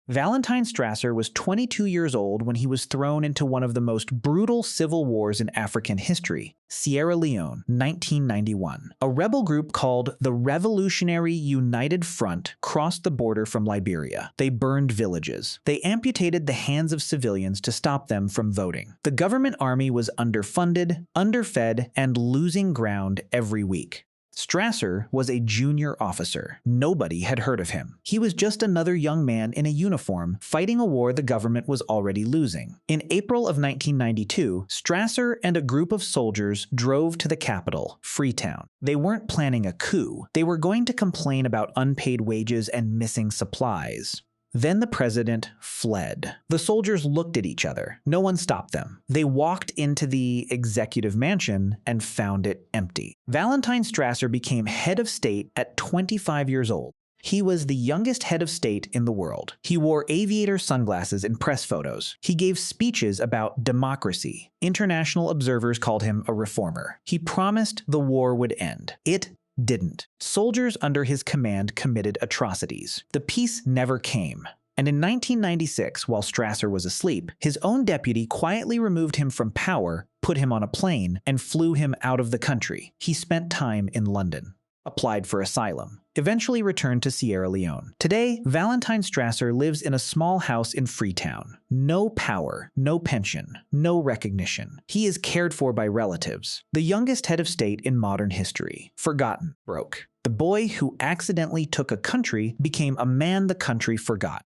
Valentine Strasser was 22 years old when he was thrown into one of the most brutal civil wars in African history, Sierra Leone, 1991. A rebel group called the Revolutionary United Front crossed the border from Liberia. They burned villages. They amputated the hands of civilians to stop them from voting. The government army was underfunded, underfed, and losing ground every week. Strasser was a junior officer. Nobody had heard of him. He was just another young man in a uniform fighting a war the government was already losing. In April of 1992, Strasser and a group of soldiers drove to the capital, Freetown. They weren't planning a coup. They were going to complain about unpaid wages and missing supplies. Then the president fled. The soldiers looked at each other. No one stopped them. They walked into the executive mansion and found it empty. Valentine Strasser became head of state at 25 years old. He was the youngest head of state in the world. He wore aviator sunglasses in press photos. He gave speeches about democracy. International observers called him a reformer. He promised the war would end. It didn't. Soldiers under his command committed atrocities. The peace never came. And in 1996, while Strasser was asleep, his own deputy quietly removed him from power, put him on a plane, and flew him out of the country. He spent time in London, applied for asylum, eventually returned to Sierra Leone. Today, Valentine Strasser lives in a small house in Freetown. No power, no pension, no recognition. He is cared for by relatives. The youngest head of state in modern history. Forgotten, broke. The boy who accidentally took a country became a man the country forgot.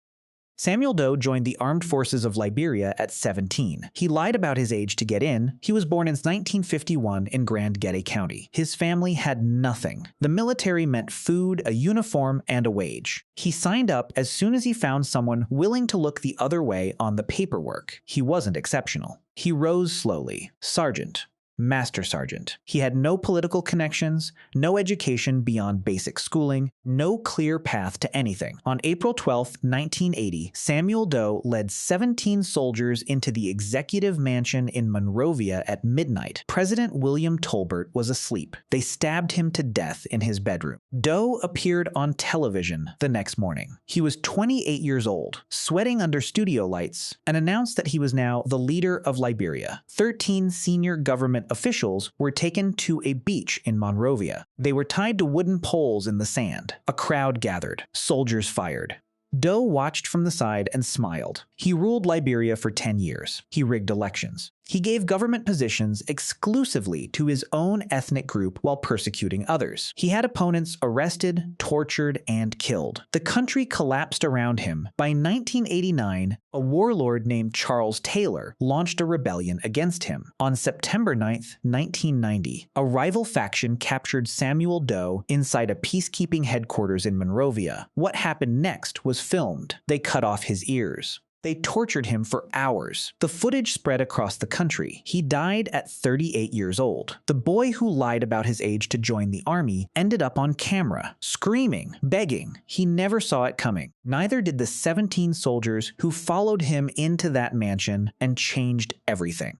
Samuel Doe joined the armed forces of Liberia at 17. He lied about his age to get in. He was born in 1951 in Grand Gede County. His family had nothing. The military meant food, a uniform, and a wage. He signed up as soon as he found someone willing to look the other way on the paperwork. He wasn't exceptional. He rose slowly. Sergeant. Master Sergeant. He had no political connections, no education beyond basic schooling, no clear path to anything. On April 12, 1980, Samuel Doe led 17 soldiers into the executive mansion in Monrovia at midnight. President William Tolbert was asleep. They stabbed him to death in his bedroom. Doe appeared on television the next morning. He was 28 years old, sweating under studio lights, and announced that he was now the leader of Liberia. 13 senior government officials were taken to a beach in Monrovia. They were tied to wooden poles in the sand. A crowd gathered. Soldiers fired. Doe watched from the side and smiled. He ruled Liberia for 10 years. He rigged elections. He gave government positions exclusively to his own ethnic group while persecuting others. He had opponents arrested, tortured, and killed. The country collapsed around him. By 1989, a warlord named Charles Taylor launched a rebellion against him. On September 9, 1990, a rival faction captured Samuel Doe inside a peacekeeping headquarters in Monrovia. What happened next was filmed. They cut off his ears. They tortured him for hours. The footage spread across the country. He died at 38 years old. The boy who lied about his age to join the army ended up on camera, screaming, begging. He never saw it coming. Neither did the 17 soldiers who followed him into that mansion and changed everything.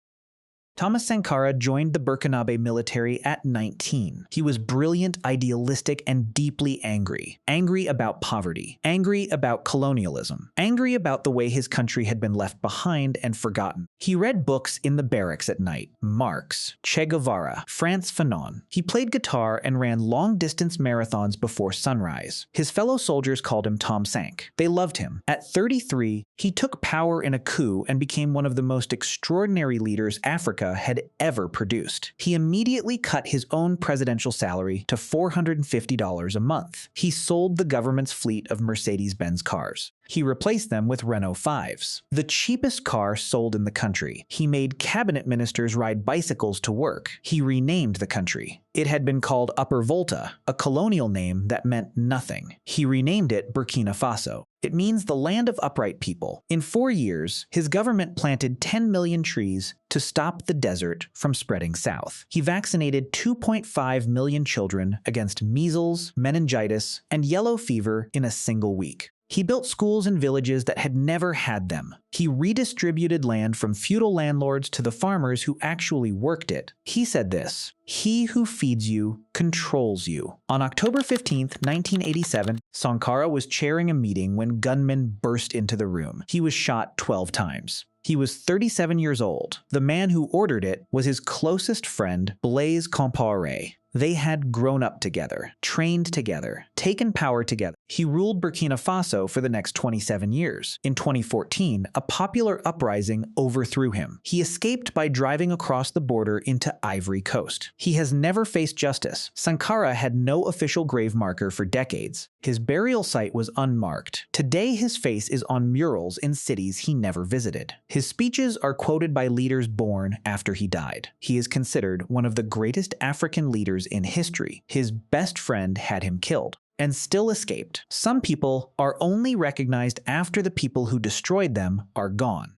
Thomas Sankara joined the Burkinabe military at 19. He was brilliant, idealistic, and deeply angry. Angry about poverty. Angry about colonialism. Angry about the way his country had been left behind and forgotten. He read books in the barracks at night. Marx, Che Guevara, Frantz Fanon. He played guitar and ran long-distance marathons before sunrise. His fellow soldiers called him Tom Sank. They loved him. At 33, he took power in a coup and became one of the most extraordinary leaders Africa had ever produced. He immediately cut his own presidential salary to $450 a month. He sold the government's fleet of Mercedes-Benz cars. He replaced them with Renault 5s, the cheapest car sold in the country. He made cabinet ministers ride bicycles to work. He renamed the country. It had been called Upper Volta, a colonial name that meant nothing. He renamed it Burkina Faso. It means the land of upright people. In 4 years, his government planted 10 million trees to stop the desert from spreading south. He vaccinated 2.5 million children against measles, meningitis, and yellow fever in a single week. He built schools in villages that had never had them. He redistributed land from feudal landlords to the farmers who actually worked it. He said this: "He who feeds you controls you." On October 15th, 1987, Sankara was chairing a meeting when gunmen burst into the room. He was shot 12 times. He was 37 years old. The man who ordered it was his closest friend, Blaise Compaoré. They had grown up together, trained together, taken power together. He ruled Burkina Faso for the next 27 years. In 2014, a popular uprising overthrew him. He escaped by driving across the border into Ivory Coast. He has never faced justice. Sankara had no official grave marker for decades. His burial site was unmarked. Today, his face is on murals in cities he never visited. His speeches are quoted by leaders born after he died. He is considered one of the greatest African leaders in history. His best friend had him killed and still escaped. Some people are only recognized after the people who destroyed them are gone.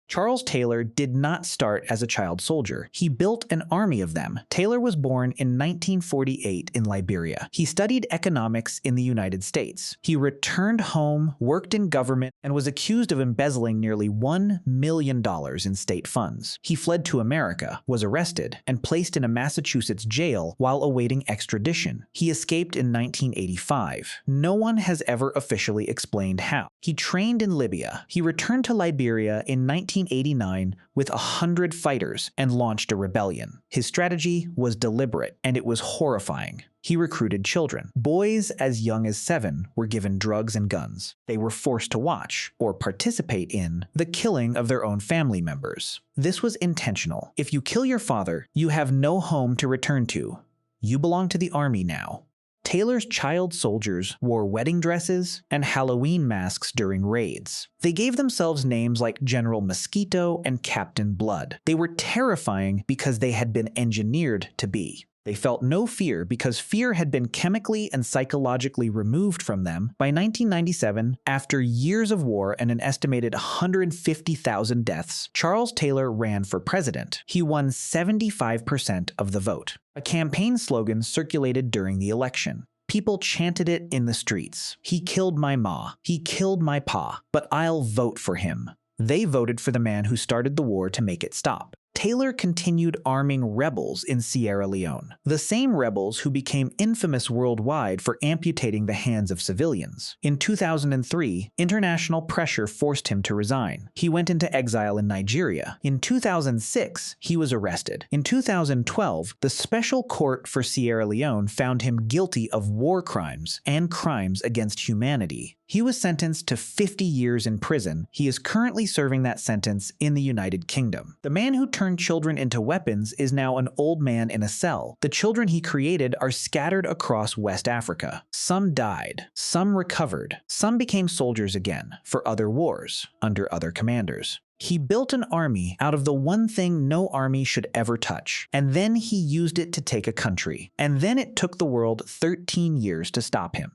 Charles Taylor did not start as a child soldier. He built an army of them. Taylor was born in 1948 in Liberia. He studied economics in the United States. He returned home, worked in government, and was accused of embezzling nearly $1 million in state funds. He fled to America, was arrested, and placed in a Massachusetts jail while awaiting extradition. He escaped in 1985. No one has ever officially explained how. He trained in Libya. He returned to Liberia in 1989 with 100 fighters and launched a rebellion. His strategy was deliberate, and it was horrifying. He recruited children. Boys as young as 7 were given drugs and guns. They were forced to watch, or participate in, the killing of their own family members. This was intentional. If you kill your father, you have no home to return to. You belong to the army now. Taylor's child soldiers wore wedding dresses and Halloween masks during raids. They gave themselves names like General Mosquito and Captain Blood. They were terrifying because they had been engineered to be. They felt no fear because fear had been chemically and psychologically removed from them. By 1997, after years of war and an estimated 150,000 deaths, Charles Taylor ran for president. He won 75% of the vote. A campaign slogan circulated during the election. People chanted it in the streets. "He killed my ma. He killed my pa. But I'll vote for him." They voted for the man who started the war to make it stop. Taylor continued arming rebels in Sierra Leone, the same rebels who became infamous worldwide for amputating the hands of civilians. In 2003, international pressure forced him to resign. He went into exile in Nigeria. In 2006, he was arrested. In 2012, the Special Court for Sierra Leone found him guilty of war crimes and crimes against humanity. He was sentenced to 50 years in prison. He is currently serving that sentence in the United Kingdom. The man who turned children into weapons is now an old man in a cell. The children he created are scattered across West Africa. Some died, some recovered, some became soldiers again for other wars under other commanders. He built an army out of the one thing no army should ever touch, and then he used it to take a country. And then it took the world 13 years to stop him.